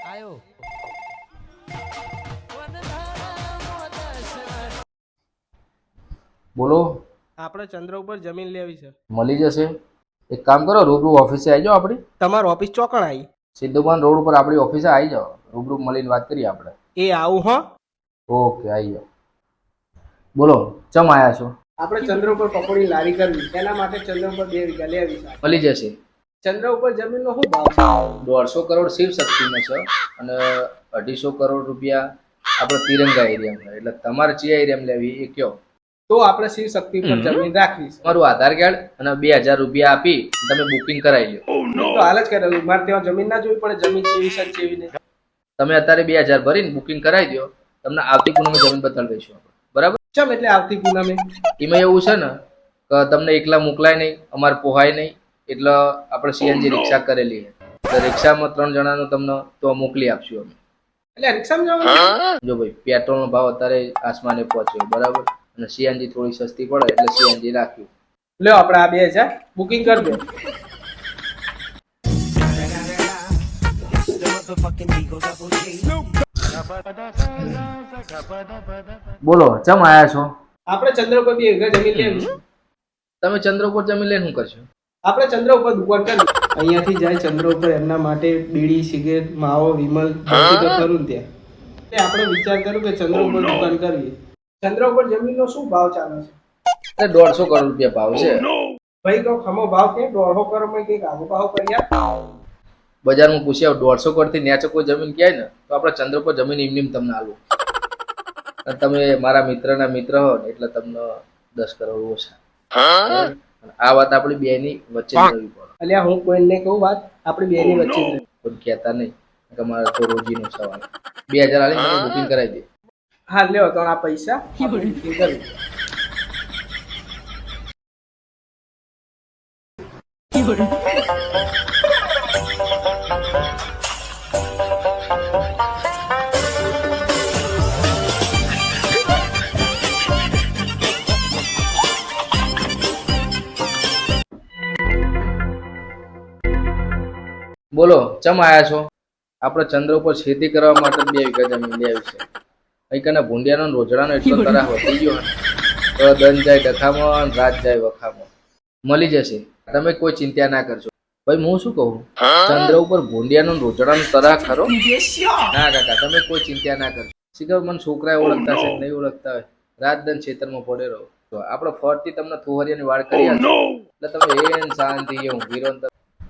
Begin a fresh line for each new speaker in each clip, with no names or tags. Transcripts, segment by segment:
આયો
બોલો.
આપણે ચંદ્ર ઉપર જમીન લેવી છે.
મળી જશે. એક કામ કરો, રૂબરૂ ઓફિસે આવી જાઓ આપણી.
તમારી ઓફિસ ચોકણ આવી?
સિદ્ધુપાન રોડ ઉપર આપણી ઓફિસે આવી જાઓ, રૂબરૂ મળીને વાત કરીએ આપણે.
એ આવું હો.
ઓકે, આવી જાઓ. બોલો, ચમ આયા છો?
આપણે ચંદ્ર ઉપર પકોડી લારી કરવી, એના માટે ચંદ્ર ઉપર 2 વીઘા લેવી છે.
મળી જશે.
ચંદ્ર ઉપર જમીનનો શું ભાવ છે?
150 કરોડ શિવ શક્તિનો છે અને 250 કરોડ રૂપિયા આપણે તિરંગા એરિયામાં. એટલે તમારે જે એરિયામાં લેવી એ કયો.
તો આપણે શિવ શક્તિ પર જમીન રાખવી છે.
તમારું આધાર કાર્ડ અને 2000 રૂપિયા આપી તમે બુકિંગ કરાવી લો.
તો હાલ જ કરેલું, મારે ત્યાં જમીન ના જોવી પડે, જમીન ચેવી છે ચેવી નહીં.
તમે અત્યારે 2000 ભરીને બુકિંગ કરાવી દો, તમને આવતી પૂનમે જમીન બતાવી દઈશું આપણે. બરાબર?
ચમ એટલે આવતી પૂનમે?
એમાં એવું છે ને કે તમને એકલા મોકલાય નહીં, અમારે પોહાય નહીં, એટલે આપણે સીએનજી રિક્ષા કરેલી છે. તો રિક્ષામાં 3 જણાનું તમને તો મોકલી આપશું અમે.
એટલે રિક્ષામાં જવાનું?
જો ભાઈ, પેટ્રોલનો ભાવ અત્યારે આસમાને પહોંચ્યો, બરાબર, અને સીએનજી થોડી સસ્તી પડે એટલે સીએનજી રાખ્યું.
લ્યો આપણે આ 2000 બુકિંગ કરી દો.
બોલો, ચમ આયા છો?
આપણે ચંદ્ર ઉપર 2 વીઘા જમીન લેવી છે.
તમે ચંદ્ર ઉપર જમીન લઈને શું કરશો?
આપણે ચંદ્ર ઉપર દુકાન કરવી. અહીંયાથી જાય ચંદ્ર ઉપર, એમના માટે બીડી, સિગરેટ, માવો, વિમલ બધું તો ખરું ને ત્યાં. એટલે આપણે વિચાર કર્યો કે ચંદ્ર ઉપર દુકાન કરવી. ચંદ્ર ઉપર જમીનનો શું ભાવ ચાલે છે?
150 કરોડ રૂપિયા ભાવ છે.
ભાઈ તો ખમો ભાવ કે 150 કરોડમાં કંઈક આગો ભાવ કરી આપ.
બજારમાં પૂછી આવ, 150 કરોડથી નેચે કોઈ જમીન ક્યાંય ને તો આપણે ચંદ્ર પર જમીન એમની તમને આલું. અને તમે મારા મિત્રના મિત્ર હો ને એટલે તમને 10 કરોડ ઓછા. આ વાત આપણી બેની વચ્ચે કરવી પડે.
અલ્યા હું કોઈને કહું વાત, આપણી બેની વચ્ચે જ રહે.
કોઈ કહેતા નહીં કે મારે તો રોજીનો સવાલ. 2000 આલી મને બુકિંગ કરાવી દે.
હા લ્યો તો આ પૈસા બુકિંગ કરી.
બોલો, ચમ આયા છો? આપણે ચંદ્ર ઉપર ખેતી કરવા માટે 2 વીઘા જમીન લેવી છે. અહીંકાના ભૂંડિયાનો ને રોજડાનો એટલો તરાહ વધી ગયો ને તો દન જાય ડખામાં, રાત જાય વખામાં. મળી જશે, તમે કોઈ ચિંતા ના કરશો. ભાઈ હું શું કહું, ચંદ્ર ઉપર ભૂંડિયાનો ને રોજડાનો તરાહ ખરો? ના કાકા, તમે કોઈ ચિંતા ના કરશો. શીખર મને છોકરા ઓળખતા છે નહીં ઓળખતા હોય, રાત દન ખેતરમાં પડે રહો. તો આપણે ફરતી તમને થુહરિયાની વાળ કરી આપશું એટલે તમે એન શાંતિ ઊંઘી રહો.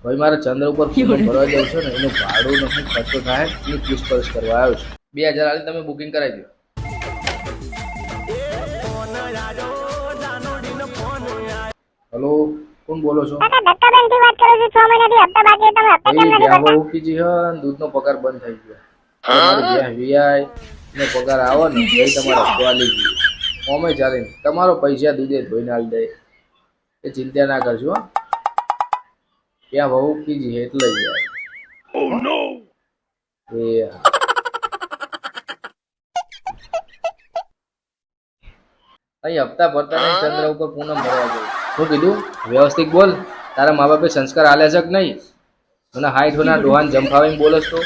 ભાઈ મારે ચંદ્ર ઉપર ભરવા જવું છે ને, એનું ભાડું ને શું ખર્ચો થાય એની પૂછપરછ કરવા આવ્યો છું. 2000 આલી તમે બુકિંગ કરાવી દો. હેલો, કોણ બોલો છો? ઓકીજી હા, દૂધનો પગાર બંધ થઈ ગયો. તમારે જ્યાં વીઆઈ નો પગાર આવો ને એ તમારે ખવાલી ગયો. ઓમે ચાલે ને તમારો પૈસા દૂધે ધોઈને આલી દે, એ ચિંતા ના કરજો. ત્યાં બહુ કીજી એટલે યાર. એ અહીં હપ્તા ભરતા નહીં, ચંદ્ર ઉપર પૂનમ ભરવા જવું. શું કીધું? વ્યવસ્થિત બોલ. તારા મા બાપે સંસ્કાર આલ્યા છે કે નહીં? મને હાઈટ હોના ડોહાન જંફાવીને બોલસ તો